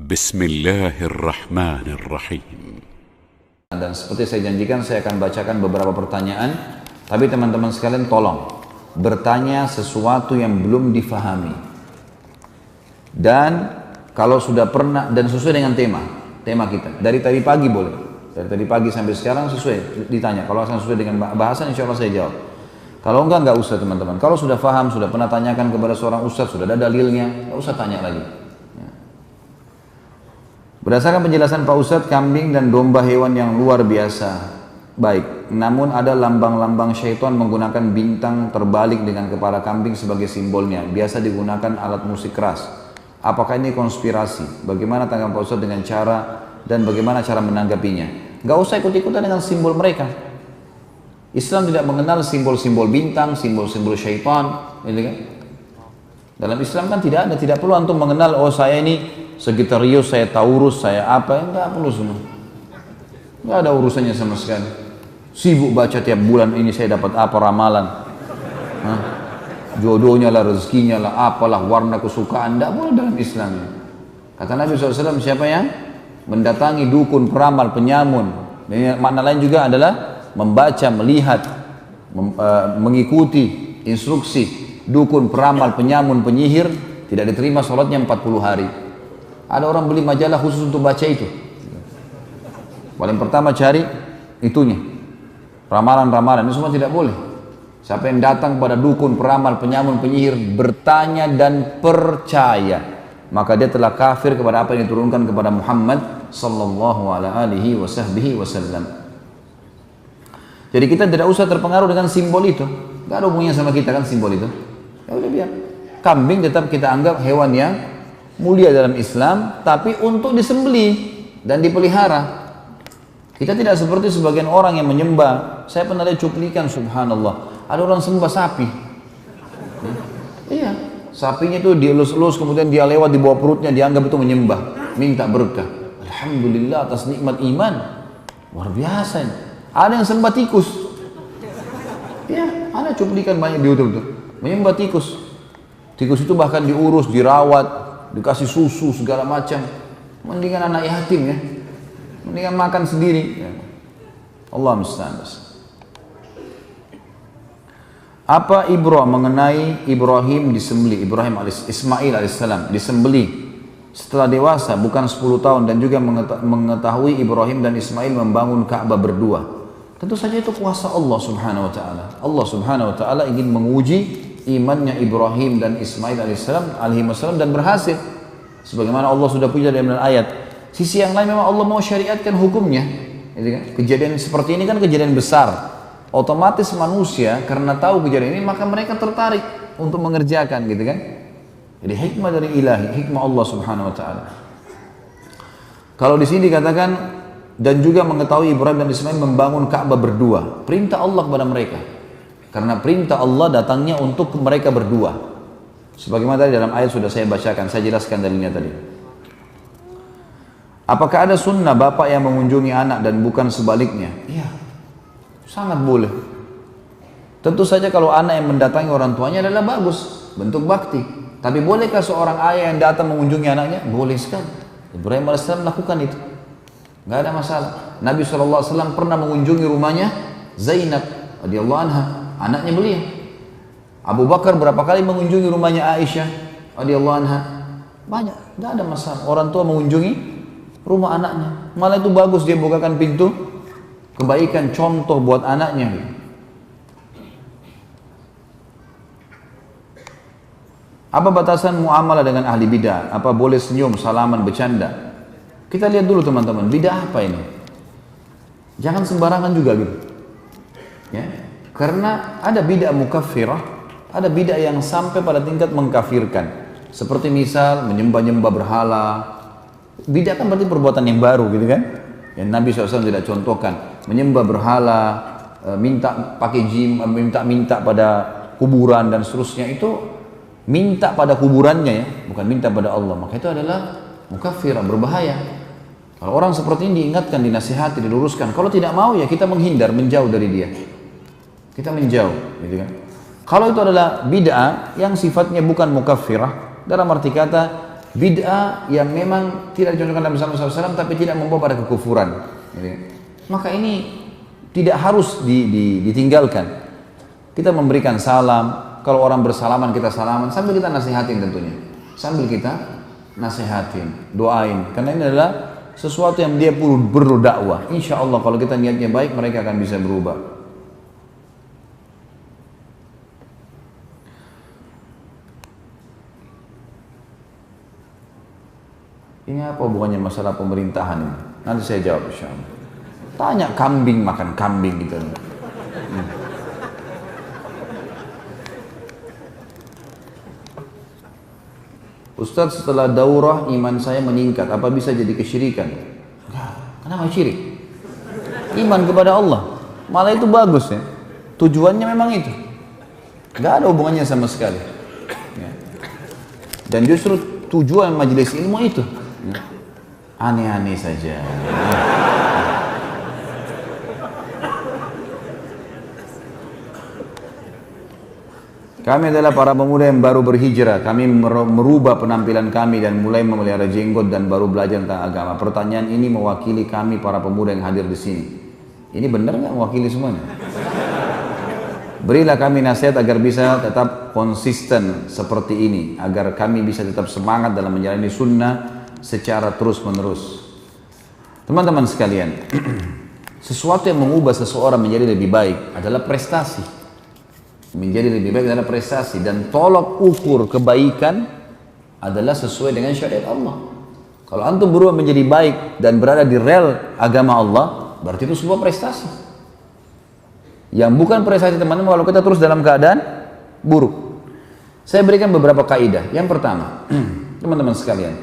Bismillahirrahmanirrahim. Dan seperti saya janjikan, saya akan bacakan beberapa pertanyaan. Tapi teman-teman sekalian tolong bertanya sesuatu yang belum difahami. Dan kalau sudah pernah, dan sesuai dengan tema kita. Dari tadi pagi boleh. Dari tadi pagi sampai sekarang sesuai ditanya. Kalau sesuai dengan bahasan, insya Allah saya jawab. Kalau enggak usah teman-teman. Kalau sudah faham, sudah pernah tanyakan kepada seorang ustadz, sudah ada dalilnya, enggak usah tanya lagi. Berdasarkan penjelasan Pak Ustadz, kambing dan domba hewan yang luar biasa baik. Namun ada lambang-lambang syaitan menggunakan bintang terbalik dengan kepala kambing sebagai simbolnya. Biasa digunakan alat musik keras. Apakah ini konspirasi? Bagaimana tanggapan Pak Ustadz dengan cara dan bagaimana cara menanggapinya? Gak usah ikut-ikutan dengan simbol mereka. Islam tidak mengenal simbol-simbol bintang, simbol-simbol syaitan. Dalam Islam kan tidak perlu antum mengenal, oh saya ini Sagittarius, saya Taurus, saya apa, enggak perlu semua. Enggak ada urusannya sama sekali. Sibuk baca tiap bulan ini saya dapat apa ramalan. Jodohnya lah, rezekinya lah, apalah, warna kesukaan, enggak boleh dalam Islam. Kata Nabi SAW, siapa yang mendatangi dukun, peramal, penyamun. Makna lain juga adalah membaca, melihat, mengikuti instruksi dukun, peramal, penyamun, penyihir, tidak diterima sholatnya 40 hari. Ada orang beli majalah khusus untuk baca itu. Paling pertama cari itunya. Ramalan-ramalan, ini semua tidak boleh. Siapa yang datang kepada dukun, peramal, penyamun, penyihir, bertanya dan percaya, maka dia telah kafir kepada apa yang diturunkan kepada Muhammad sallallahu alaihi wasallam. Jadi kita tidak usah terpengaruh dengan simbol itu. Gak ada hubungannya sama kita kan simbol itu. Ya udah biar. Kambing tetap kita anggap hewan yang mulia dalam Islam, tapi untuk disembelih dan dipelihara. Kita tidak seperti sebagian orang yang menyembah. Saya pernah lihat cuplikan, subhanallah, ada orang sembah sapi. Iya, sapinya itu dielus-elus, kemudian dia lewat di bawah perutnya, dianggap itu menyembah, minta berkah. Alhamdulillah atas nikmat iman, luar biasa ini. Ada yang sembah tikus. Iya, ada cuplikan banyak di YouTube tuh, menyembah tikus. Tikus itu bahkan diurus, dirawat, dikasih susu segala macam. Mendingan anak yatim ya, mendingan makan sendiri ya. Allah musta'an. Apa ibrah mengenai Ibrahim disembelih, Ismail alaihissalam disembelih setelah dewasa bukan 10 tahun, dan juga mengetahui Ibrahim dan Ismail membangun Ka'bah berdua? Tentu saja itu kuasa Allah subhanahu wa ta'ala. Allah subhanahu wa ta'ala ingin menguji imannya Ibrahim dan Ismail alaihissalam dan berhasil. Sebagaimana Allah sudah punya dalam ayat. Sisi yang lain memang Allah mau syariatkan hukumnya. Kejadian seperti ini kan kejadian besar. Otomatis manusia karena tahu kejadian ini maka mereka tertarik untuk mengerjakan gitu kan. Jadi hikmah dari ilahi, hikmah Allah subhanahu wa ta'ala. Kalau di sini dikatakan dan juga mengetahui Ibrahim dan Ismail membangun Ka'bah berdua. Perintah Allah kepada mereka. Karena perintah Allah datangnya untuk mereka berdua. Sebagaimana tadi dalam ayat sudah saya bacakan, saya jelaskan dalilnya tadi. Apakah ada sunnah bapak yang mengunjungi anak dan bukan sebaliknya? Iya, sangat boleh. Tentu saja kalau anak yang mendatangi orang tuanya adalah bagus, bentuk bakti. Tapi bolehkah seorang ayah yang datang mengunjungi anaknya? Boleh sekali. Ibrahim AS melakukan itu. Nggak ada masalah. Nabi SAW pernah mengunjungi rumahnya Zainab radhiyallahu anha, anaknya beliau. Abu Bakar berapa kali mengunjungi rumahnya Aisyah radhiyallahu anha. Banyak, nggak ada masalah. Orang tua mengunjungi rumah anaknya. Malah itu bagus, dia bukakan pintu kebaikan, contoh buat anaknya. Apa batasan muamalah dengan ahli bidah? Apa boleh senyum, salaman, bercanda? Kita lihat dulu teman-teman, bidah apa ini? Jangan sembarangan juga gitu. Ya, karena ada bidah mukaffirah, ada bidah yang sampai pada tingkat mengkafirkan. Seperti misal menyembah-nyembah berhala. Bidah kan berarti perbuatan yang baru gitu kan? Yang Nabi SAW tidak contohkan. Menyembah berhala, minta pakai jin, minta pada kuburan dan seterusnya, itu minta pada kuburannya ya, bukan minta pada Allah. Maka itu adalah mukaffirah, berbahaya. Kalau orang seperti ini diingatkan, dinasihati, diluruskan. Kalau tidak mau ya kita menghindar, menjauh dari dia. Kita menjauh, gitu kan? Kalau itu adalah bid'ah yang sifatnya bukan mukaffirah, dalam arti kata bid'ah yang memang tidak dicontohkan dalam Muhammad SAW tapi tidak membawa pada kekufuran. Maka ini tidak harus ditinggalkan. Kita memberikan salam, kalau orang bersalaman kita salaman sambil kita nasihatin tentunya. Sambil kita nasihatin, doain. Karena ini adalah sesuatu yang dia perlu dakwah. Insya Allah kalau kita niatnya baik mereka akan bisa berubah. Ini apa hubungannya masalah pemerintahan ini? Nanti saya jawab insya Allah. Tanya kambing makan kambing gitu. Ustadz, setelah daurah iman saya meningkat, apa bisa jadi kesyirikan? Kenapa syirik? Iman kepada Allah, malah itu bagus ya. Tujuannya memang itu, gak ada hubungannya sama sekali. Dan justru tujuan majelis ilmu itu aneh-aneh saja. Kami adalah para pemuda yang baru berhijrah. Kami merubah penampilan kami dan mulai memelihara jenggot dan baru belajar tentang agama. Pertanyaan ini mewakili kami para pemuda yang hadir di sini. Ini benar nggak mewakili semuanya? Berilah kami nasihat agar bisa tetap konsisten seperti ini, agar kami bisa tetap semangat dalam menjalani sunnah secara terus menerus. Teman-teman sekalian, sesuatu yang mengubah seseorang menjadi lebih baik adalah prestasi. Menjadi lebih baik adalah prestasi, dan tolak ukur kebaikan adalah sesuai dengan syariat Allah. Kalau antum berubah menjadi baik dan berada di rel agama Allah, berarti itu sebuah prestasi. Yang bukan prestasi teman-teman kalau kita terus dalam keadaan buruk. Saya berikan beberapa kaidah. Yang pertama, teman-teman sekalian,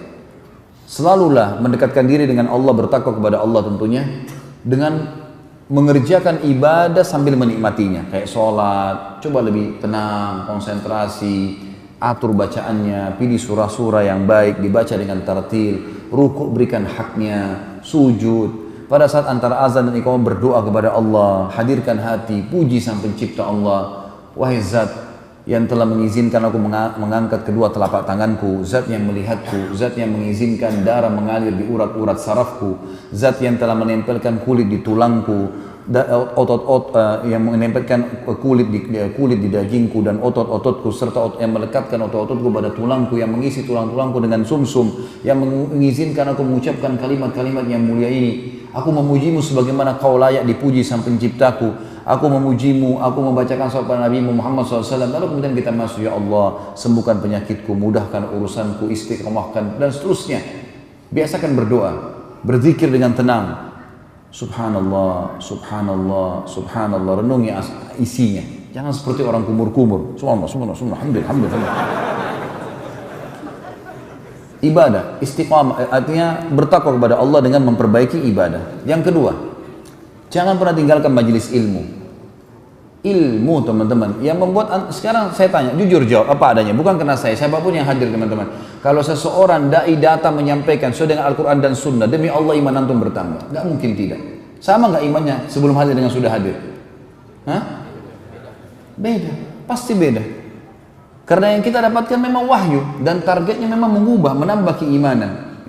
selalulah mendekatkan diri dengan Allah, bertakwa kepada Allah tentunya dengan mengerjakan ibadah sambil menikmatinya, kayak sholat, coba lebih tenang, konsentrasi, atur bacaannya, pilih surah-surah yang baik, dibaca dengan tartil, rukuk berikan haknya, sujud, pada saat antara azan dan iqamah berdoa kepada Allah, hadirkan hati, puji sang pencipta Allah. Wahai zat yang telah mengizinkan aku mengangkat kedua telapak tanganku, zat yang melihatku, zat yang mengizinkan darah mengalir di urat-urat sarafku, zat yang telah menempelkan kulit di tulangku, yang menempelkan kulit di dagingku dan otot-ototku, serta yang melekatkan otot-ototku pada tulangku, yang mengisi tulang-tulangku dengan sumsum, yang mengizinkan aku mengucapkan kalimat-kalimat yang mulia ini. Aku memujimu sebagaimana kau layak dipuji sang penciptaku. Aku memujimu, aku membacakan salawat pada Nabi Muhammad SAW. Lalu kemudian kita masuk, ya Allah, sembuhkan penyakitku, mudahkan urusanku, istiqomahkan, dan seterusnya. Biasakan berdoa, berzikir dengan tenang. Subhanallah, subhanallah, subhanallah. Renungi isinya. Jangan seperti orang kumur-kumur. Subhanallah, subhanallah, subhanallah, alhamdulillah. Ibadah, istiqamah, artinya bertakwa kepada Allah dengan memperbaiki ibadah. Yang kedua, jangan pernah tinggalkan majelis ilmu. Ilmu teman-teman, yang membuat, sekarang saya tanya, jujur jawab apa adanya, bukan karena saya, siapapun yang hadir teman-teman. Kalau seseorang dai datang menyampaikan sesuai dengan Al-Quran dan Sunnah, demi Allah iman antum bertambah. Gak mungkin tidak. Sama gak imannya sebelum hadir dengan sudah hadir? Hah? Beda, pasti beda. Karena yang kita dapatkan memang wahyu, dan targetnya memang mengubah, menambah keimanan.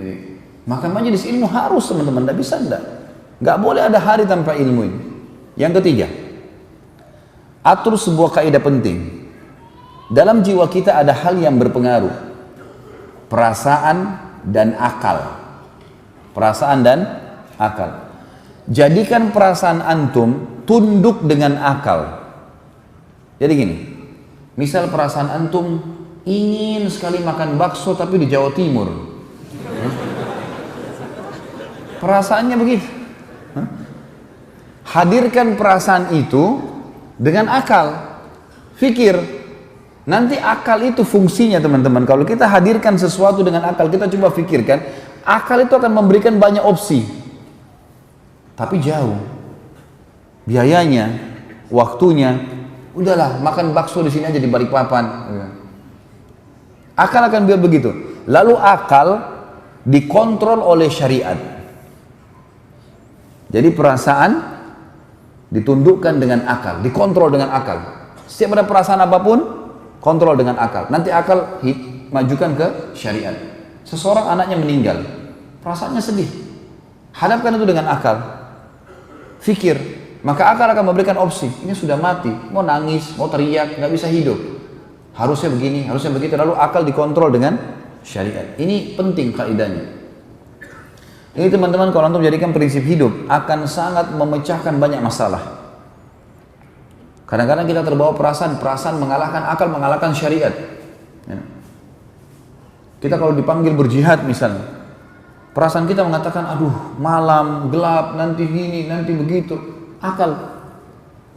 Maka majelis ilmu harus teman-teman, tidak bisa tidak. Gak boleh ada hari tanpa ilmu ini. Yang ketiga, atur sebuah kaidah penting. Dalam jiwa kita ada hal yang berpengaruh, perasaan dan akal. Perasaan dan akal. Jadikan perasaan antum tunduk dengan akal. Jadi gini, misal perasaan antum ingin sekali makan bakso tapi di Jawa Timur. Perasaannya begitu. Hadirkan perasaan itu dengan akal. Fikir. Nanti akal itu fungsinya teman-teman. Kalau kita hadirkan sesuatu dengan akal, kita coba fikirkan, akal itu akan memberikan banyak opsi. Tapi jauh. Biayanya, waktunya. Udahlah, makan bakso di sini aja di Balikpapan. Akal akan biar begitu. Lalu akal dikontrol oleh syariat. Jadi perasaan ditundukkan dengan akal, dikontrol dengan akal. Setiap ada perasaan apapun, kontrol dengan akal. Nanti akal majukan ke syariat. seseorang anaknya meninggal, perasaannya sedih. Hadapkan itu dengan akal, fikir, maka akal akan memberikan opsi. Ini sudah mati, mau nangis, mau teriak, nggak bisa hidup. Harusnya begini, harusnya begitu. Lalu akal dikontrol dengan syariat. Ini penting kaidahnya. Ini teman-teman, kalau antum jadikan prinsip hidup, akan sangat memecahkan banyak masalah. Kadang-kadang kita terbawa perasaan mengalahkan akal, mengalahkan syariat. Kita kalau dipanggil berjihad misalnya, perasaan kita mengatakan, aduh malam, gelap, nanti gini, nanti begitu. Akal.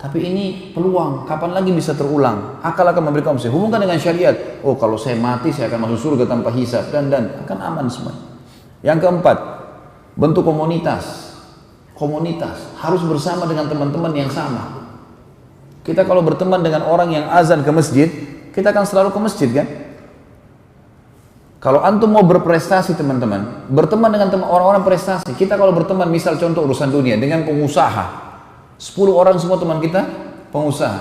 Tapi ini peluang, kapan lagi bisa terulang? Akal akan memberikan opsi. Hubungkan dengan syariat. Oh, kalau saya mati, saya akan masuk surga tanpa hisab. Dan akan aman semua. Yang keempat, bentuk komunitas. Komunitas harus bersama dengan teman-teman yang sama. Kita kalau berteman dengan orang yang azan ke masjid, kita akan selalu ke masjid kan? Kalau antum mau berprestasi teman-teman, berteman dengan orang-orang prestasi. Kita kalau berteman, misal contoh urusan dunia, dengan pengusaha, 10 orang semua teman kita pengusaha,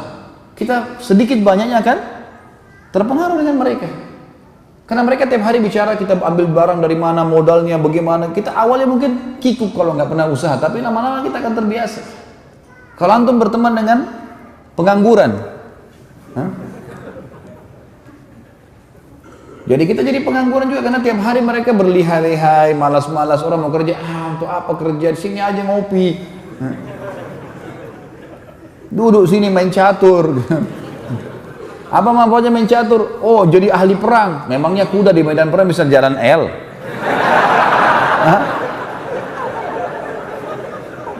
kita sedikit banyaknya kan terpengaruh dengan mereka. Karena mereka tiap hari bicara, kita ambil barang dari mana, modalnya bagaimana. Kita awalnya mungkin kikuk kalau nggak pernah usaha, tapi lama-lama kita akan terbiasa. Kalau antum berteman dengan pengangguran, jadi kita jadi pengangguran juga, karena tiap hari mereka berlihai-lihai, malas-malas, orang mau kerja, untuk apa kerja, di sini aja ngopi, duduk sini main catur. Apa manfaatnya main catur? Oh, jadi ahli perang. Memangnya kuda di medan perang bisa jalan L?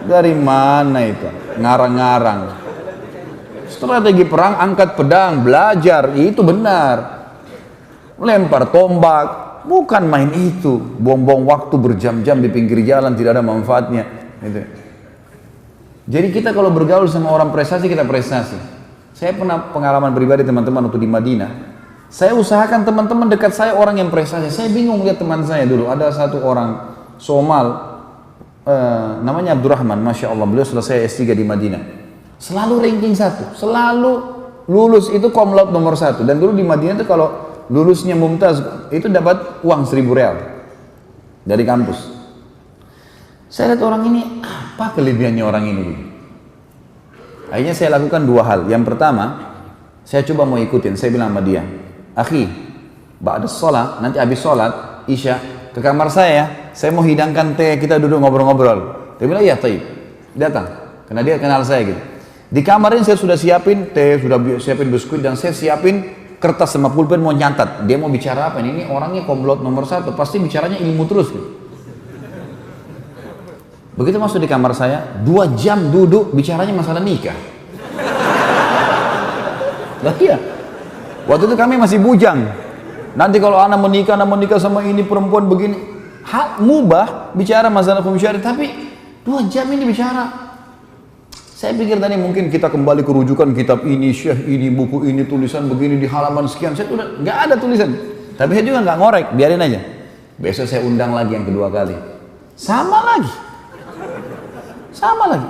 Dari mana itu? Ngarang-ngarang. Strategi perang, angkat pedang, belajar, itu benar. Lempar tombak, bukan main itu. Buang-buang waktu berjam-jam di pinggir jalan, tidak ada manfaatnya. Gitu. Jadi kita kalau bergaul sama orang prestasi, kita prestasi. Saya pernah pengalaman pribadi teman-teman waktu di Madinah. Saya usahakan teman-teman dekat saya orang yang prestasi. Saya bingung lihat teman saya dulu. Ada satu orang Somal, namanya Abdurrahman, Masya Allah. Beliau selesai S3 di Madinah. Selalu ranking 1, selalu lulus itu cum laude nomor 1. Dan dulu di Madinah itu kalau lulusnya mumtaz itu dapat uang 1.000 real dari kampus. Saya lihat orang ini, apa kelebihannya orang ini? Akhirnya saya lakukan 2 hal. Yang pertama, saya coba mau ikutin. Saya bilang sama dia, akhi, ba'da sholat, nanti habis sholat isya ke kamar saya mau hidangkan teh, kita duduk ngobrol-ngobrol. Dia bilang, iya taib, datang, karena dia kenal saya gitu. Di kamar ini saya sudah siapin teh, sudah siapin biskuit, dan saya siapin kertas sama pulpen mau nyatat. Dia mau bicara apa ini orangnya cum laude nomor 1, pasti bicaranya ilmu terus gitu. Begitu masuk di kamar saya, 2 jam duduk bicaranya masalah nikah. Lah iya, waktu itu kami masih bujang. Nanti kalau anak menikah sama ini perempuan begini, hak mubah bicara masalah hukum syariat, tapi 2 jam ini bicara. Saya pikir tadi mungkin kita kembali ke rujukan kitab ini, syekh ini, buku ini, tulisan begini di halaman sekian. Saya udah nggak ada tulisan, tapi saya juga nggak ngorek, biarin aja. Besok saya undang lagi yang kedua kali, sama lagi.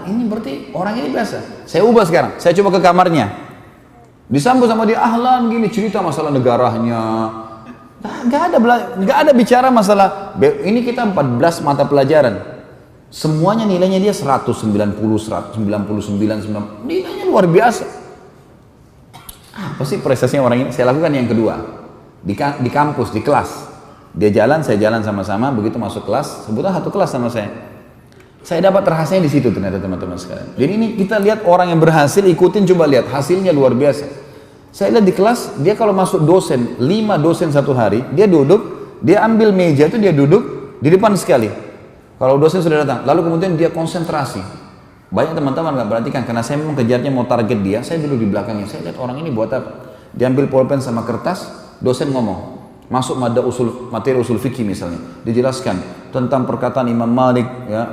Ini berarti orang ini biasa. Saya ubah sekarang, saya coba ke kamarnya, disambut sama dia, ahlan gini, cerita masalah negaranya. Nggak ada bicara masalah. Ini kita 14 mata pelajaran. Semuanya nilainya dia 190, 199, 90. Nilainya luar biasa. Apa sih prestasinya orang ini? Saya lakukan yang kedua. Di kampus, di kelas. Dia jalan, saya jalan sama-sama. Begitu masuk kelas, sebutlah satu kelas sama saya. Saya dapat rahasianya di situ ternyata teman-teman sekalian. Jadi ini kita lihat orang yang berhasil, ikutin, coba lihat. Hasilnya luar biasa. Saya lihat di kelas, dia kalau masuk dosen, 5 dosen satu hari, dia duduk, dia ambil meja itu, dia duduk di depan sekali. Kalau dosen sudah datang, lalu kemudian dia konsentrasi. Banyak teman-teman nggak perhatikan, karena saya memang kejarnya mau target dia, saya duduk di belakangnya. Saya lihat orang ini buat apa? Diambil pulpen sama kertas, dosen ngomong. Masuk materi usul fikih misalnya, dijelaskan tentang perkataan Imam Malik, ya,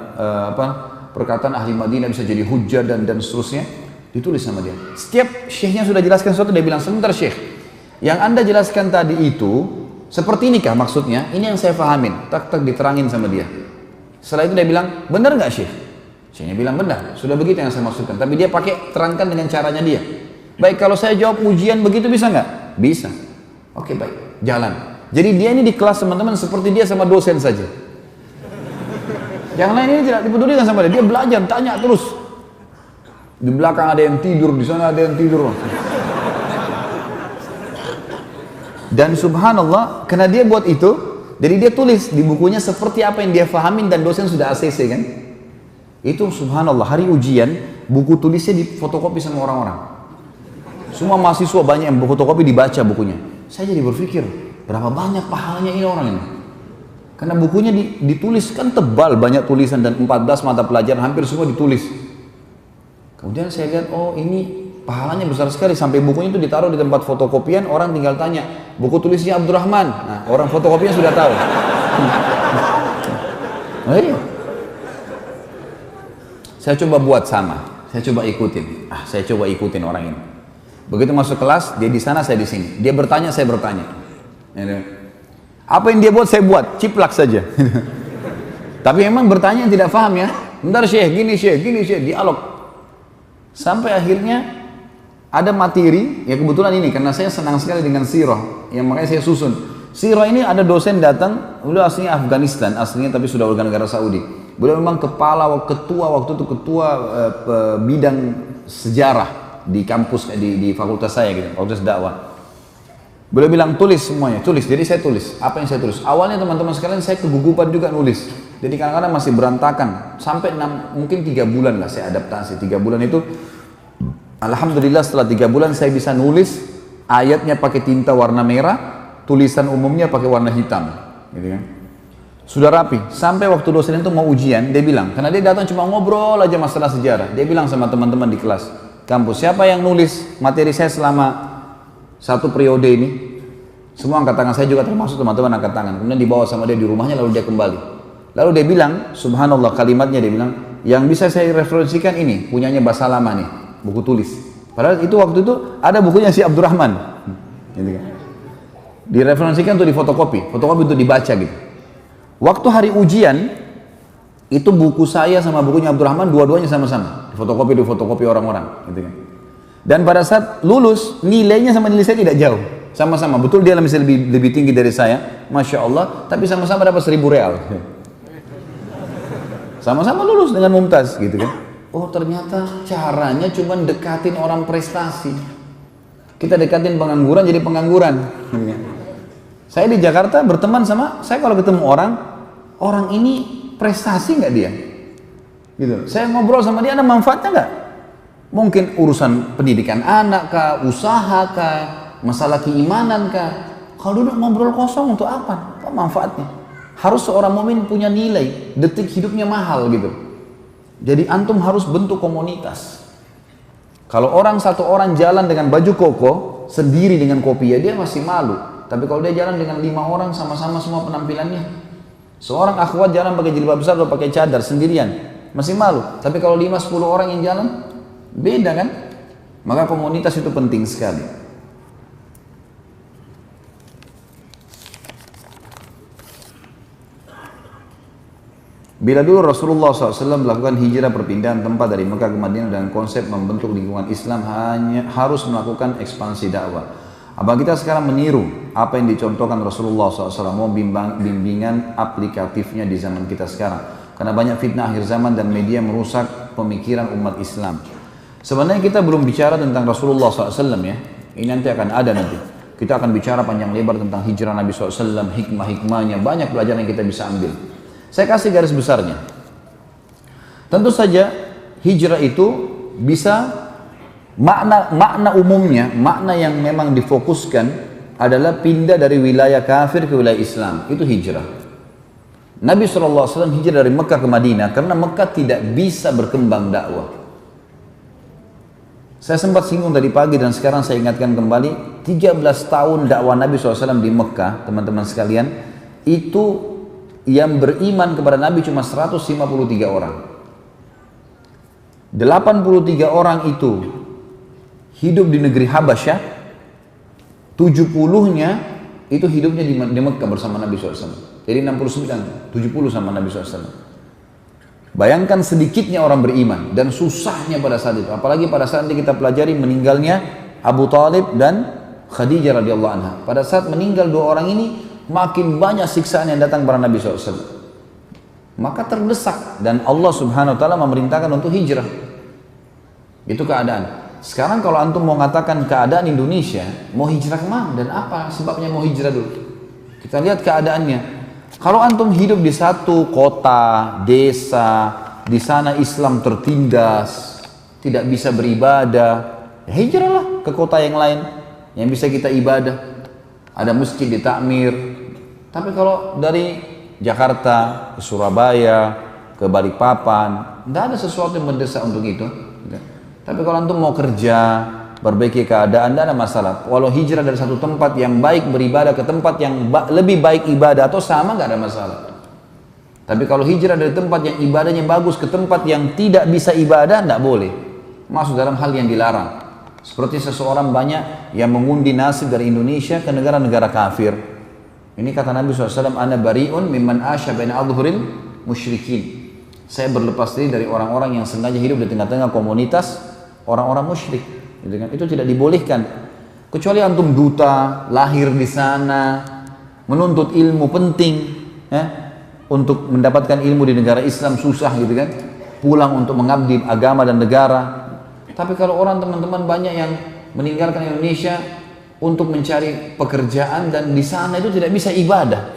perkataan ahli Madinah bisa jadi hujjah dan seterusnya, ditulis sama dia. Setiap syekhnya sudah jelaskan sesuatu, dia bilang, sebentar syekh, yang anda jelaskan tadi itu seperti ini kah maksudnya? Ini yang saya fahamin. Tak diterangin sama dia. Setelah itu dia bilang, benar nggak syekh? Syekhnya bilang benar, sudah begitu yang saya maksudkan. Tapi dia pakai terangkan dengan caranya dia. Baik, kalau saya jawab ujian begitu bisa nggak? Bisa. Oke, baik, jalan. Jadi dia ini di kelas teman-teman seperti dia sama dosen saja. Yang lain ini tidak dipedulikan sama dia. Dia belajar, tanya terus. Di belakang ada yang tidur, di sana ada yang tidur. Dan subhanallah, karena dia buat itu, jadi dia tulis di bukunya seperti apa yang dia fahamin dan dosen sudah ACC kan. Itu subhanallah, hari ujian, buku tulisnya difotokopi sama orang-orang. Semua mahasiswa banyak yang fotokopi dibaca bukunya. Saya jadi berpikir, berapa banyak pahalanya ini orang ini. Karena bukunya ditulis kan tebal, banyak tulisan dan 14 mata pelajaran hampir semua ditulis. Kemudian saya lihat, oh ini pahalanya besar sekali, sampai bukunya itu ditaruh di tempat fotokopian, orang tinggal tanya, buku tulisnya Abdurrahman. Nah, orang fotokopian sudah tahu. Oh iya. Saya coba buat sama, saya coba ikutin. Saya coba ikutin orang ini. Begitu masuk kelas, dia di sana, saya di sini. Dia bertanya, saya bertanya. Apa yang dia buat, saya buat, ciplak saja. Tapi memang bertanya tidak paham ya. Bentar Syekh, gini Syekh, dialog. Sampai akhirnya ada materi, ya kebetulan ini, karena saya senang sekali dengan sirah, yang makanya saya susun. Sirah ini ada dosen datang, beliau aslinya Afghanistan, aslinya tapi sudah warga negara Saudi. Beliau memang ketua waktu itu ketua bidang sejarah di kampus, di fakultas saya gitu, fakultas dakwah. Beliau bilang tulis semuanya, tulis. Jadi saya tulis, apa yang saya tulis. Awalnya teman-teman sekalian saya kegugupan juga nulis. Jadi kadang-kadang masih berantakan, sampai mungkin 3 bulan lah saya adaptasi. 3 bulan itu, alhamdulillah setelah 3 bulan saya bisa nulis ayatnya pakai tinta warna merah, tulisan umumnya pakai warna hitam, gitu kan. Sudah rapi. Sampai waktu dosen itu mau ujian, dia bilang, karena dia datang cuma ngobrol aja masalah sejarah. Dia bilang sama teman-teman di kelas kampus, siapa yang nulis materi saya selama 1 periode ini? Semua angkat tangan, saya juga termasuk teman-teman angkat tangan. Kemudian dibawa sama dia di rumahnya, lalu dia kembali. Lalu dia bilang, subhanallah kalimatnya dia bilang, yang bisa saya referensikan ini, punyanya Basalamah nih, buku tulis. Padahal itu waktu itu ada bukunya si Abdurrahman. Gitu kan. Direferensikan untuk difotokopi itu dibaca gitu. Waktu hari ujian, itu buku saya sama bukunya Abdurrahman, dua-duanya sama-sama. Difotokopi orang-orang. Gitu kan. Dan pada saat lulus, nilainya sama nilai saya tidak jauh. Sama-sama, betul dia misalnya lebih tinggi dari saya, Masya Allah, tapi sama-sama dapat 1.000 real. Sama-sama lulus dengan mumtaz gitu kan. Oh ternyata caranya cuma dekatin orang prestasi. Kita dekatin pengangguran jadi pengangguran. Saya di Jakarta berteman sama, saya kalau ketemu orang ini prestasi nggak dia? Gitu. Saya ngobrol sama dia, ada manfaatnya nggak? Mungkin urusan pendidikan anak kah, usaha kah, masalah keimanan kah? Kalau duduk ngobrol kosong untuk apa? Apa manfaatnya? Harus seorang mukmin punya nilai, detik hidupnya mahal gitu. Jadi antum harus bentuk komunitas. Kalau satu orang jalan dengan baju koko sendiri dengan kopiah, dia masih malu. Tapi kalau dia jalan dengan 5 orang sama-sama semua penampilannya, seorang akhwat jalan pakai jilbab besar atau pakai cadar sendirian, masih malu. Tapi kalau 5-10 orang yang jalan, beda kan? Maka komunitas itu penting sekali. Bila dulu Rasulullah SAW melakukan hijrah perpindahan tempat dari Mekah ke Madinah dengan konsep membentuk lingkungan Islam hanya harus melakukan ekspansi dakwah. Apa kita sekarang meniru apa yang dicontohkan Rasulullah SAW, mau bimbingan aplikatifnya di zaman kita sekarang? Karena banyak fitnah akhir zaman dan media merusak pemikiran umat Islam. Sebenarnya kita belum bicara tentang Rasulullah SAW ya. Ini nanti akan ada nanti. Kita akan bicara panjang lebar tentang hijrah Nabi SAW, hikmah-hikmahnya, banyak pelajaran yang kita bisa ambil. Saya kasih garis besarnya. Tentu saja hijrah itu bisa makna umumnya, makna yang memang difokuskan adalah pindah dari wilayah kafir ke wilayah Islam. Itu hijrah. Nabi SAW hijrah dari Mekah ke Madinah karena Mekah tidak bisa berkembang dakwah. Saya sempat singgung tadi pagi dan sekarang saya ingatkan kembali, 13 tahun dakwah Nabi SAW di Mekah, teman-teman sekalian, itu yang beriman kepada Nabi cuma 153 orang. 83 orang itu hidup di negeri Habasyah, 70-nya itu hidupnya di Mekah bersama Nabi SAW. Jadi 69, 70 sama Nabi SAW. Bayangkan sedikitnya orang beriman dan susahnya pada saat itu. Apalagi pada saat ini kita pelajari meninggalnya Abu Talib dan Khadijah radhiyallahu anha. Pada saat meninggal 2 orang ini, makin banyak siksaan yang datang kepada Nabi SAW. Maka terdesak dan Allah Subhanahu wa taala memerintahkan untuk hijrah. Itu keadaan. Sekarang kalau antum mau mengatakan keadaan Indonesia, mau hijrah kemana dan apa sebabnya mau hijrah dulu? Kita lihat keadaannya. Kalau antum hidup di satu kota, desa, di sana Islam tertindas, tidak bisa beribadah, ya hijrahlah ke kota yang lain yang bisa kita ibadah. Ada masjid di takmir. Tapi kalau dari Jakarta, ke Surabaya, ke Balikpapan, tidak ada sesuatu yang mendesak untuk itu. Tapi kalau antum mau kerja, perbaiki keadaan, tidak ada masalah. Walau hijrah dari satu tempat yang baik beribadah ke tempat yang lebih baik ibadah atau sama, nggak ada masalah. Tapi kalau hijrah dari tempat yang ibadahnya bagus ke tempat yang tidak bisa ibadah, tidak boleh. Masuk dalam hal yang dilarang. Seperti seseorang banyak yang mengundi nasib dari Indonesia ke negara-negara kafir. Ini kata Nabi SAW, ana bari'un mimman asya baina adhuril musyrikin. Saya berlepas diri dari orang-orang yang sengaja hidup di tengah-tengah komunitas orang-orang musyrik. Itu tidak dibolehkan. Kecuali antum duta, lahir di sana, menuntut ilmu penting, untuk mendapatkan ilmu di negara Islam susah gitu kan. Pulang untuk mengabdi agama dan negara. Tapi kalau orang teman-teman banyak yang meninggalkan Indonesia untuk mencari pekerjaan dan di sana itu tidak bisa ibadah.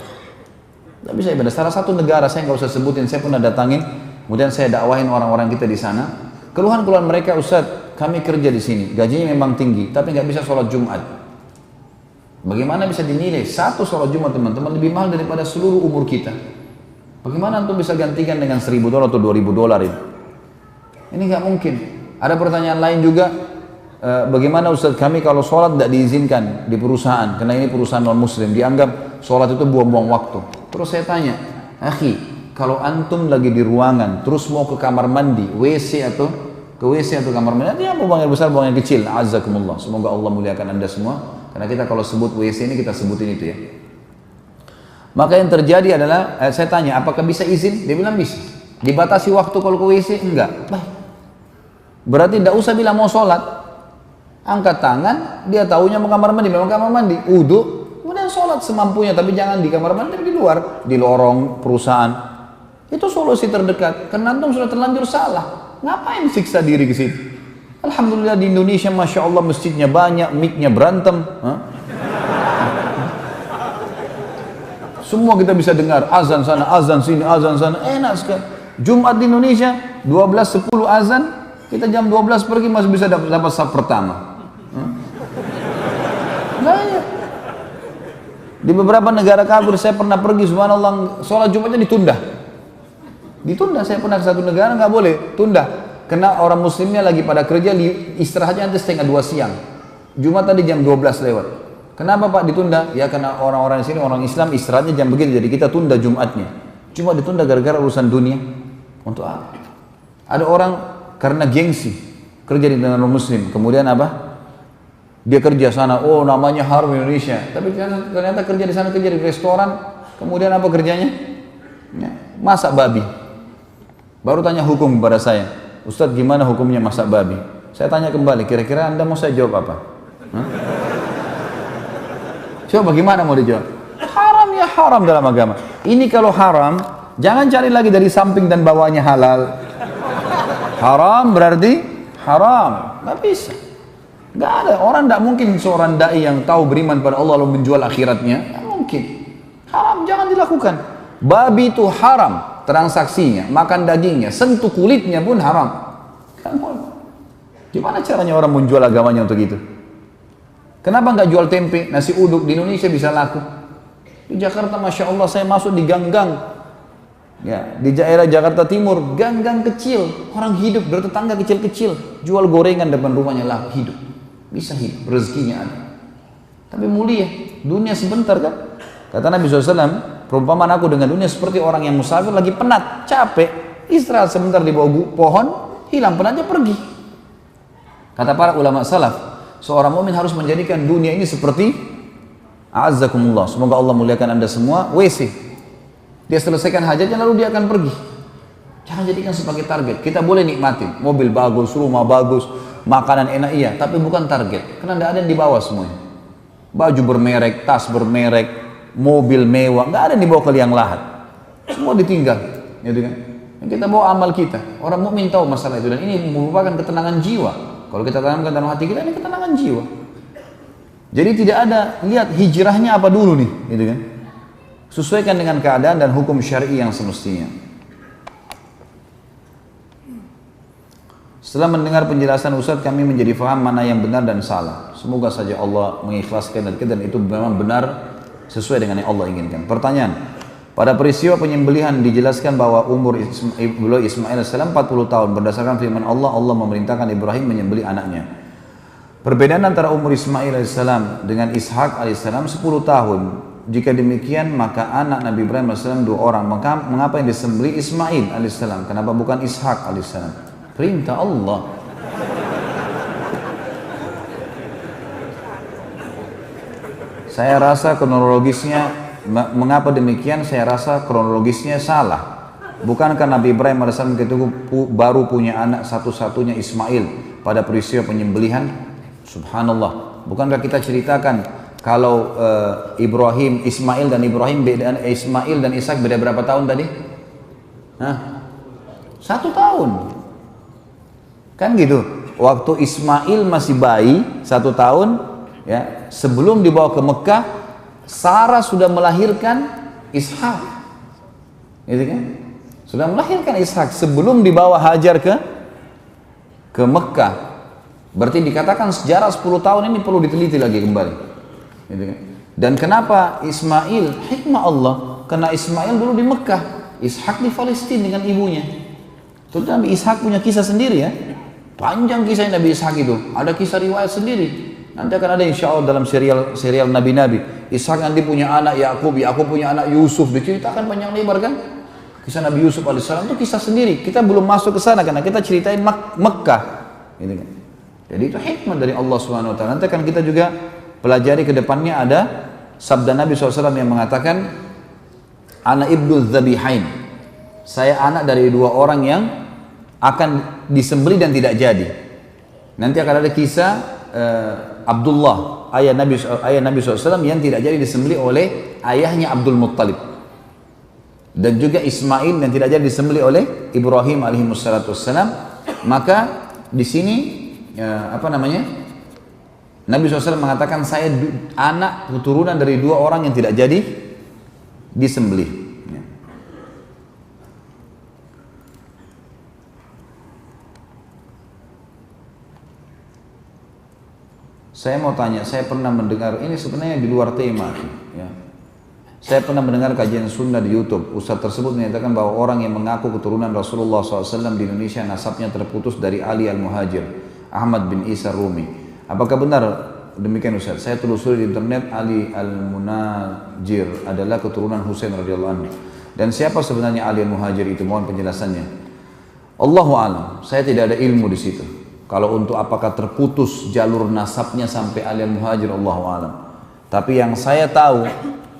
Tidak bisa ibadah. Salah satu negara, saya nggak usah sebutin, saya pernah datangin, kemudian saya dakwahin orang-orang kita di sana. Keluhan-keluhan mereka, Ustaz, kami kerja di sini, gajinya memang tinggi, tapi nggak bisa sholat Jumat. Bagaimana bisa dinilai satu sholat Jumat teman-teman lebih mahal daripada seluruh umur kita? Bagaimana antum bisa gantikan dengan $1.000 atau $2.000 itu? Ini nggak mungkin. Ada pertanyaan lain juga. Bagaimana Ustaz, kami kalau sholat tidak diizinkan di perusahaan karena ini perusahaan non muslim, dianggap sholat itu buang-buang waktu. Terus saya tanya, akhi, kalau antum lagi di ruangan terus mau ke kamar mandi, WC atau kamar mandi, ya mau buang air besar, buang air kecil, azzakumullah, semoga Allah muliakan anda semua, karena kita kalau sebut WC ini kita sebutin itu ya. Maka yang terjadi adalah, saya tanya apakah bisa izin, dia bilang bisa. Dibatasi waktu kalau ke WC? Enggak. Baik, berarti tidak usah bilang mau sholat. Angkat tangan, dia tahunya mau kamar mandi, memang kamar mandi, wudu, kemudian sholat semampunya, tapi jangan di kamar mandi, tapi di luar, di lorong perusahaan. Itu solusi terdekat. Karena antum sudah terlanjur salah. Ngapain siksa diri ke situ? Alhamdulillah di Indonesia, masya Allah masjidnya banyak, mic-nya berantem. Semua kita bisa dengar, azan sana, azan sini, azan sana, enak sekali. Jumat di Indonesia, 12.10 azan, kita jam 12 pergi masih bisa dapat saf pertama. Banyak. Di beberapa negara kafir saya pernah pergi, subhanallah, sholat Jumatnya ditunda. Saya pernah ke satu negara nggak boleh tunda, karena orang muslimnya lagi pada kerja, istirahatnya nanti 1:30 siang. Jumat tadi jam 12 lewat. Kenapa Pak ditunda? Ya karena orang-orang di sini orang Islam istirahatnya jam begitu, jadi kita tunda Jumatnya. Cuma ditunda gara-gara urusan dunia. Untuk apa? Ada orang karena gengsi kerja di negara muslim, kemudian apa? Dia kerja sana, oh namanya haram Indonesia, tapi ternyata kerja di sana, kerja di restoran, kemudian apa kerjanya? Ya, masak babi. Baru tanya hukum kepada saya, Ustadz gimana hukumnya masak babi? Saya tanya kembali, kira-kira anda mau saya jawab apa? Coba bagaimana mau dijawab? Haram ya haram dalam agama. Ini kalau haram, jangan cari lagi dari samping dan bawahnya halal. Haram berarti haram, nggak bisa. Nggak ada, orang tidak mungkin seorang dai yang tahu beriman pada Allah lalu menjual akhiratnya, nggak mungkin. Haram, jangan dilakukan. Babi itu haram transaksinya, makan dagingnya, sentuh kulitnya pun haram. Gimana caranya orang menjual agamanya untuk itu? Kenapa nggak jual tempe, nasi uduk di Indonesia bisa laku? Di Jakarta, masya Allah, saya masuk di gang-gang, ya, di daerah Jakarta Timur, gang-gang kecil, orang hidup bertetangga kecil-kecil, jual gorengan depan rumahnya laku, hidup, bisa hidup, rezekinya ada. Tapi mulia, dunia sebentar kan? Kata Nabi SAW, perumpamaan aku dengan dunia seperti orang yang musafir lagi penat, capek, istirahat sebentar di bawah pohon, hilang penatnya pergi. Kata para ulama salaf, seorang mukmin harus menjadikan dunia ini seperti a'azzakumullah, semoga Allah muliakan anda semua, WC. Dia selesaikan hajatnya lalu dia akan pergi. Jangan jadikan sebagai target. Kita boleh nikmatin, mobil bagus, rumah bagus, makanan enak iya, tapi bukan target. Karena tidak ada yang dibawa semuanya. Baju bermerek, tas bermerek, mobil mewah, nggak ada yang dibawa ke liang lahat. Semua ditinggal, gitu kan? Yang kita bawa amal kita. Orang mukmin tahu masalah itu dan ini merupakan ketenangan jiwa. Kalau kita tanamkan dalam hati kita, ini ketenangan jiwa. Jadi tidak ada, lihat hijrahnya apa dulu nih, gitu kan? Sesuaikan dengan keadaan dan hukum syar'i yang semestinya. Setelah mendengar penjelasan Ustadz, kami menjadi faham mana yang benar dan salah. Semoga saja Allah mengikhlaskan dan itu memang benar sesuai dengan yang Allah inginkan. Pertanyaan, pada peristiwa penyembelihan dijelaskan bahwa umur Ismail AS 40 tahun. Berdasarkan firman Allah, Allah memerintahkan Ibrahim menyembelih anaknya. Perbedaan antara umur Ismail AS dengan Ishak AS 10 tahun. Jika demikian, maka anak Nabi Ibrahim AS 2 orang. Maka mengapa yang disembelih Ismail AS? Kenapa bukan Ishak AS? Perintah Allah. Saya rasa kronologisnya, mengapa demikian? Saya rasa kronologisnya salah. Bukankah Nabi Ibrahim AS ketika baru punya anak satu-satunya Ismail pada peristiwa penyembelihan? Subhanallah. Bukankah kita ceritakan kalau Ismail dan Ishak beda berapa tahun tadi? 1 tahun. Kan gitu. Waktu Ismail masih bayi 1 tahun, ya, sebelum dibawa ke Mekah, Sarah sudah melahirkan Ishak. Gitu kan? Sudah melahirkan Ishak sebelum dibawa Hajar ke Mekah. Berarti dikatakan sejarah 10 tahun ini perlu diteliti lagi kembali. Gitu kan? Dan kenapa Ismail? Hikmah Allah. Karena Ismail dulu di Mekah, Ishak di Palestina dengan ibunya. Terus Nabi Ishak punya kisah sendiri ya. Panjang kisah Nabi Ishak itu. Ada kisah riwayat sendiri. Nanti akan ada insya Allah dalam serial Nabi-Nabi. Ishak nanti punya anak Yakub punya anak Yusuf. Diceritakan panjang lebar kan. Kisah Nabi Yusuf alaihissalam itu kisah sendiri. Kita belum masuk ke sana karena kita ceritain Mekah. Gitu kan. Jadi itu hikmah dari Allah Subhanahu Wa Taala. Nanti akan kita juga pelajari ke depannya ada sabda Nabi SAW yang mengatakan, Ana ibnu dzabihain. Saya anak dari 2 orang yang akan disembelih dan tidak jadi. Nanti akan ada kisah Abdullah, ayah Nabi SAW yang tidak jadi disembelih oleh ayahnya Abdul Muttalib. Dan juga Ismail yang tidak jadi disembelih oleh Ibrahim alaihissalam. Maka di sini Nabi SAW mengatakan saya anak keturunan dari 2 orang yang tidak jadi disembelih. Saya mau tanya, saya pernah mendengar, ini sebenarnya di luar tema ya. Saya pernah mendengar kajian sunnah di YouTube. Ustadz tersebut menyatakan bahwa orang yang mengaku keturunan Rasulullah SAW di Indonesia nasabnya terputus dari Ali Al-Muhajir, Ahmad bin Isa Rumi. Apakah benar demikian Ustadz? Saya telusuri di internet, Ali Al-Munajir adalah keturunan Husain radhiyallahu anhu. Dan siapa sebenarnya Ali Al-Muhajir itu? Mohon penjelasannya. Allahu a'lam. Saya tidak ada ilmu di situ. Kalau untuk apakah terputus jalur nasabnya sampai Ali Al-Muhajir, Allahu a'lam. Tapi yang saya tahu,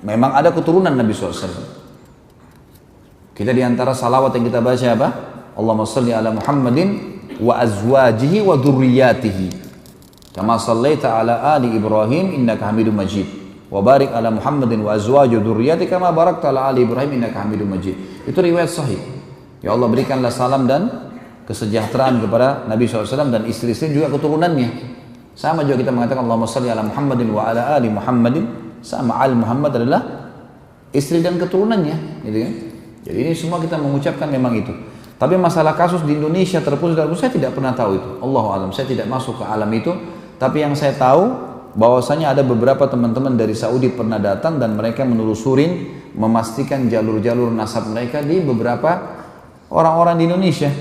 memang ada keturunan Nabi SAW. Kita diantara salawat yang kita baca apa? Allahumma salli ala Muhammadin wa azwajihi wa dhurriyyatihi kama sallaita ala ali Ibrahim innaka Hamidum Majid wa barik ala Muhammadin wa azwajihi wa dhurriyyatihi kama barakta ala ali Ibrahim innaka Hamidum Majid. Itu riwayat sahih. Ya Allah, berikanlah salam dan kesejahteraan kepada Nabi SAW dan istri-istri juga keturunannya. Sama juga kita mengatakan Allahumma salli ala Muhammadin wa ala ali Muhammadin. Sama al Muhammad adalah istri dan keturunannya, gitu kan? Jadi ini semua kita mengucapkan memang itu. Tapi masalah kasus di Indonesia terputus, saya tidak pernah tahu itu. Allahu a'lam, saya tidak masuk ke alam itu. Tapi yang saya tahu bahwasanya ada beberapa teman-teman dari Saudi pernah datang dan mereka menelusurin, memastikan jalur-jalur nasab mereka di beberapa orang-orang di Indonesia.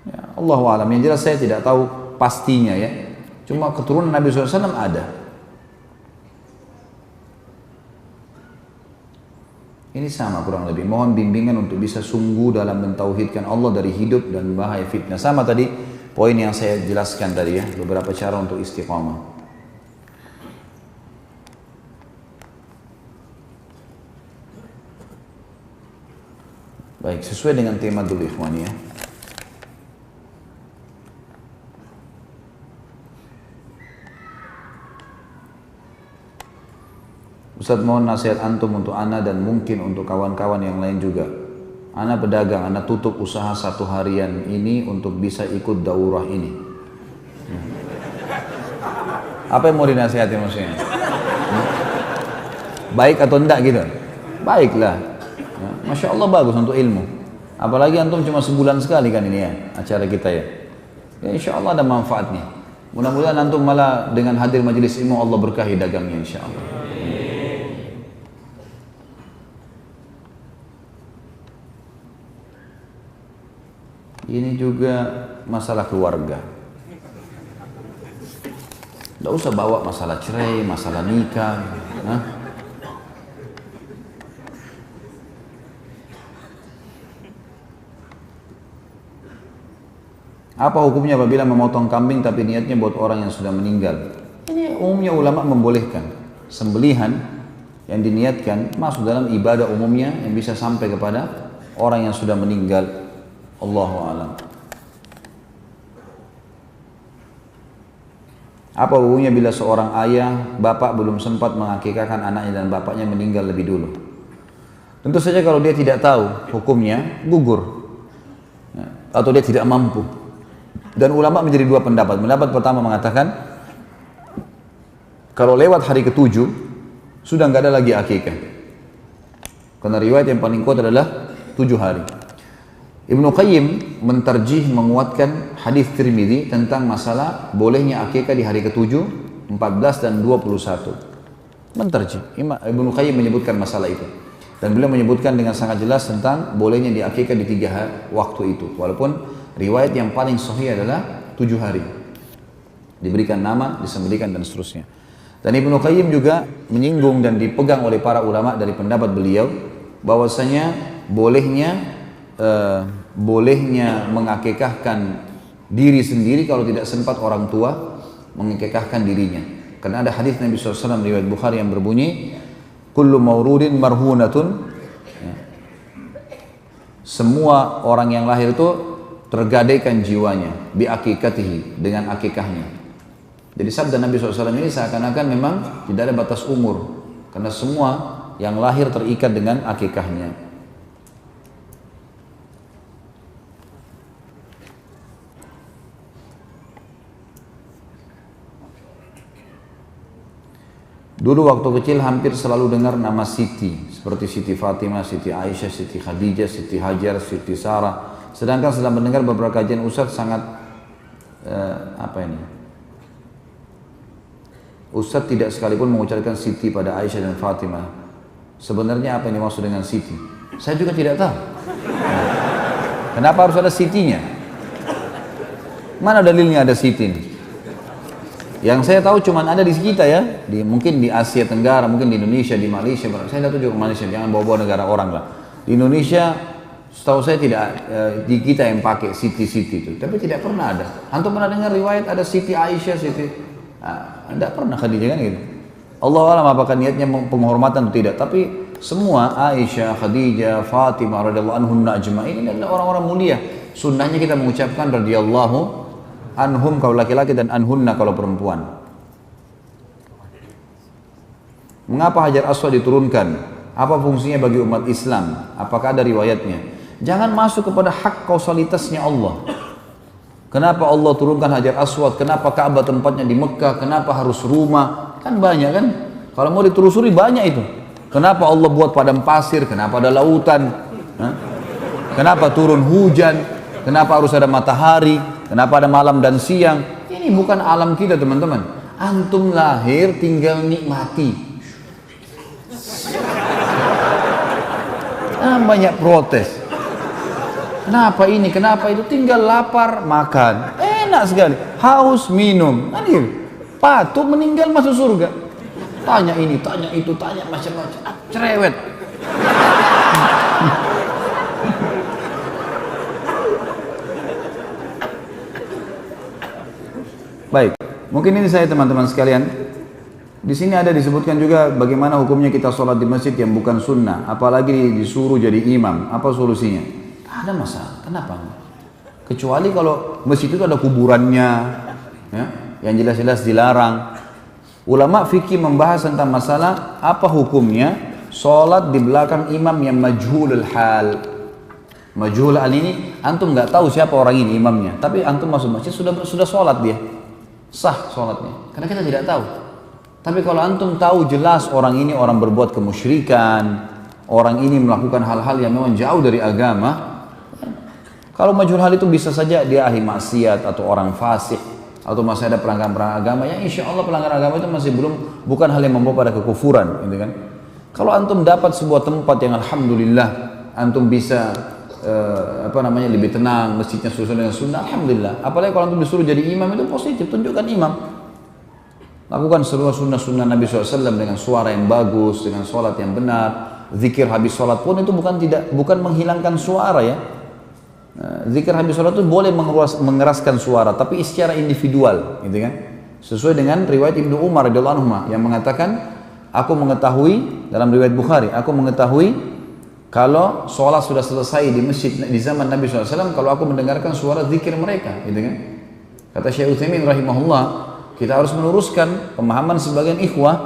Ya, Allahu a'lam. Yang jelas saya tidak tahu pastinya ya. Cuma keturunan Nabi SAW ada. Ini sama kurang lebih. Mohon bimbingan untuk bisa sungguh dalam mentauhidkan Allah dari hidup dan bahaya fitnah. Sama tadi poin yang saya jelaskan tadi ya. Beberapa cara untuk istiqamah. Baik, sesuai dengan tema dulu ikhwan ya. Ustaz mohon nasihat antum untuk ana dan mungkin untuk kawan-kawan yang lain juga. Ana pedagang, ana tutup usaha 1 harian ini untuk bisa ikut daurah ini. Apa yang mau dinasihati maksudnya? Baik atau enggak gitu? Baiklah. Ya, Masya Allah bagus untuk ilmu. Apalagi antum cuma sebulan sekali kan ini ya acara kita ya. Ya insya Allah ada manfaatnya. Mudah-mudahan antum malah dengan hadir majelis ilmu Allah berkahi dagangnya insya Allah. Ini juga masalah keluarga. Tidak usah bawa masalah cerai, masalah nikah. Nah. Apa hukumnya apabila memotong kambing tapi niatnya buat orang yang sudah meninggal? Ini umumnya ulama membolehkan. Sembelihan yang diniatkan masuk dalam ibadah umumnya yang bisa sampai kepada orang yang sudah meninggal. Allahu a'lam. Apa hukumnya bila seorang ayah, bapak belum sempat mengakikahkan anaknya dan bapaknya meninggal lebih dulu? Tentu saja kalau dia tidak tahu hukumnya, gugur. Atau dia tidak mampu. Dan ulama menjadi 2 pendapat. Pendapat pertama mengatakan, kalau lewat hari ke-7, sudah nggak ada lagi akikah. Karena riwayat yang paling kuat adalah 7 hari. Ibnu Qayyim mentarjih menguatkan hadis Tirmidzi tentang masalah bolehnya akikah di hari ke-7, 14 dan 21. Mentarjih. Ibnu Qayyim menyebutkan masalah itu. Dan beliau menyebutkan dengan sangat jelas tentang bolehnya di akikah di 3 waktu itu. Walaupun riwayat yang paling sahih adalah 7 hari. Diberikan nama, disembelihkan dan seterusnya. Dan Ibnu Qayyim juga menyinggung dan dipegang oleh para ulama dari pendapat beliau bahwasanya bolehnya mengakikahkan diri sendiri kalau tidak sempat orang tua mengakikahkan dirinya. Karena ada hadis Nabi SAW riwayat Bukhari yang berbunyi, kullu mauludin marhunatun. Ya. Semua orang yang lahir itu tergadaikan jiwanya bi akikatihi, dengan akikahnya. Jadi sabda Nabi SAW ini seakan-akan memang tidak ada batas umur, karena semua yang lahir terikat dengan akikahnya. Dulu waktu kecil hampir selalu dengar nama Siti, seperti Siti Fatimah, Siti Aisyah, Siti Khadijah, Siti Hajar, Siti Sarah. Sedangkan setelah mendengar beberapa kajian Ustadz sangat Ustadz tidak sekalipun mengucapkan Siti pada Aisyah dan Fatimah. Sebenarnya apa yang dimaksud dengan Siti? Saya juga tidak tahu. Kenapa harus ada Sitinya? Mana dalilnya ada Siti ini? Yang saya tahu cuma ada di kita ya, mungkin di Asia Tenggara, mungkin di Indonesia, di Malaysia. Saya tidak tahu juga Malaysia, jangan bawa-bawa negara orang lah. Di Indonesia, setahu saya tidak di kita yang pakai Siti-Siti itu, tapi tidak pernah ada. Antum pernah dengar riwayat ada Siti Aisyah, Siti? Tidak pernah Khadijah kan gitu. Allah alam apakah niatnya penghormatan atau tidak, tapi semua Aisyah, Khadijah, Fatimah radhiyallahu anhunna ajma'in ini adalah orang-orang mulia. Sunnahnya kita mengucapkan radhiyallahu anhum kalau laki-laki dan anhunna kalau perempuan. Mengapa Hajar Aswad diturunkan? Apa fungsinya bagi umat Islam? Apakah ada riwayatnya? Jangan masuk kepada hak kausalitasnya Allah. Kenapa Allah turunkan Hajar Aswad? Kenapa Ka'bah tempatnya di Mekah? Kenapa harus rumah? Kan banyak kan? Kalau mau ditelusuri banyak itu. Kenapa Allah buat padang pasir? Kenapa ada lautan? Kenapa turun hujan? Kenapa harus ada matahari? Kenapa ada malam dan siang? Ini bukan alam kita teman-teman. Antum lahir tinggal nikmati. Banyak protes. Kenapa ini? Kenapa itu? Tinggal lapar makan. Enak sekali. Haus minum. Patut meninggal masuk surga. Tanya ini, tanya itu, tanya macam-macam. Cerewet. Baik, mungkin ini saya teman-teman sekalian. Di sini ada disebutkan juga bagaimana hukumnya kita sholat di masjid yang bukan sunnah, apalagi disuruh jadi imam. Apa solusinya? Ada masalah. Kenapa? Kecuali kalau masjid itu ada kuburannya, ya, yang jelas-jelas dilarang. Ulama fikih membahas tentang masalah apa hukumnya sholat di belakang imam yang majhulul hal. Majhulul hal ini antum nggak tahu siapa orang ini imamnya, tapi antum masuk masjid sudah sholat dia, sah sholatnya, karena kita tidak tahu. Tapi kalau antum tahu jelas orang ini orang berbuat kemusyrikan, orang ini melakukan hal-hal yang memang jauh dari agama, kalau majhul hal itu bisa saja dia ahli maksiat atau orang fasik atau masih ada pelanggaran agama, ya insya Allah pelanggaran agama itu masih bukan hal yang membawa pada kekufuran, gitu kan? Kalau antum dapat sebuah tempat yang alhamdulillah antum bisa lebih tenang, masjidnya sesuai dengan sunnah, alhamdulillah. Apalagi kalau antum disuruh jadi imam itu positif, tunjukkan imam. Lakukan seluruh sunnah Nabi SAW dengan suara yang bagus, dengan sholat yang benar. Zikir habis sholat pun itu bukan menghilangkan suara ya. Zikir habis sholat itu boleh mengeraskan suara, tapi secara individual, gitu kan? Sesuai dengan riwayat Ibnu Umar radhiyallahu anhu yang mengatakan, aku mengetahui dalam riwayat Bukhari, aku mengetahui kalau sholat sudah selesai di masjid di zaman Nabi SAW, kalau aku mendengarkan suara zikir mereka, gitu kan? Kata Syekh Utsaimin rahimahullah, kita harus meluruskan pemahaman sebagian ikhwah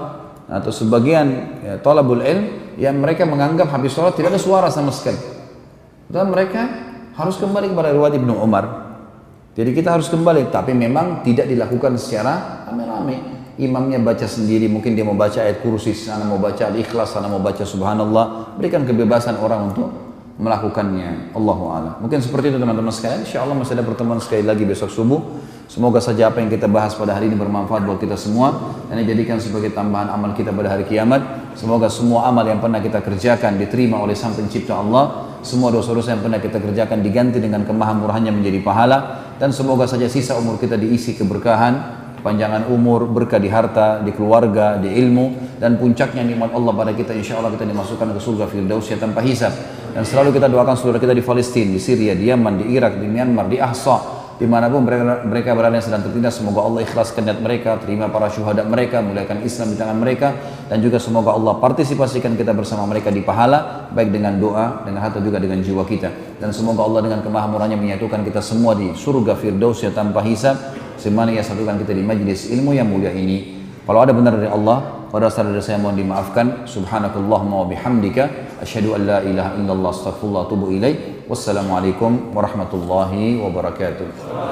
atau sebagian thalabul ilm yang mereka menganggap habis sholat tidak ada suara sama sekali. Dan mereka harus kembali kepada riwayat Ibnu Umar. Jadi kita harus kembali, tapi memang tidak dilakukan secara rame-rame. Imamnya baca sendiri, mungkin dia mau baca ayat kursi, sana mau baca al-ikhlas, sana mau baca subhanallah. Berikan kebebasan orang untuk melakukannya. Allahu a'lam. Mungkin seperti itu teman-teman sekalian. Insyaallah masih ada pertemuan sekali lagi besok subuh. Semoga saja apa yang kita bahas pada hari ini bermanfaat buat kita semua dan dijadikan sebagai tambahan amal kita pada hari kiamat. Semoga semua amal yang pernah kita kerjakan diterima oleh Sang Pencipta Allah. Semua dosa-dosa yang pernah kita kerjakan diganti dengan kemahamurahannya menjadi pahala, dan semoga saja sisa umur kita diisi keberkahan, panjangan umur, berkah di harta, di keluarga, di ilmu, dan puncaknya nikmat Allah pada kita. Insya Allah kita dimasukkan ke surga Firdaus tanpa hisab. Dan selalu kita doakan saudara kita di Palestina, di Syria, di Yaman, di Irak, di Myanmar, di Ahsa, dimanapun mereka berada yang sedang tertindas. Semoga Allah ikhlaskan niat mereka, terima para syuhada mereka, muliakan Islam di tangan mereka, dan juga semoga Allah partisipasikan kita bersama mereka di pahala, baik dengan doa, dengan harta, juga dengan jiwa kita. Dan semoga Allah dengan kemahamurahnya menyatukan kita semua di surga Firdaus tanpa hisab, sebagaimana ia satukan kita di majlis ilmu yang mulia ini. Kalau ada benar dari Allah, pada saat dari saya mohon dimaafkan. Subhanakallahumma wa bihamdika, asyhadu an la ilaha illallah, astaghfirullah wa atubu ilaih. Wassalamualaikum warahmatullahi wabarakatuh.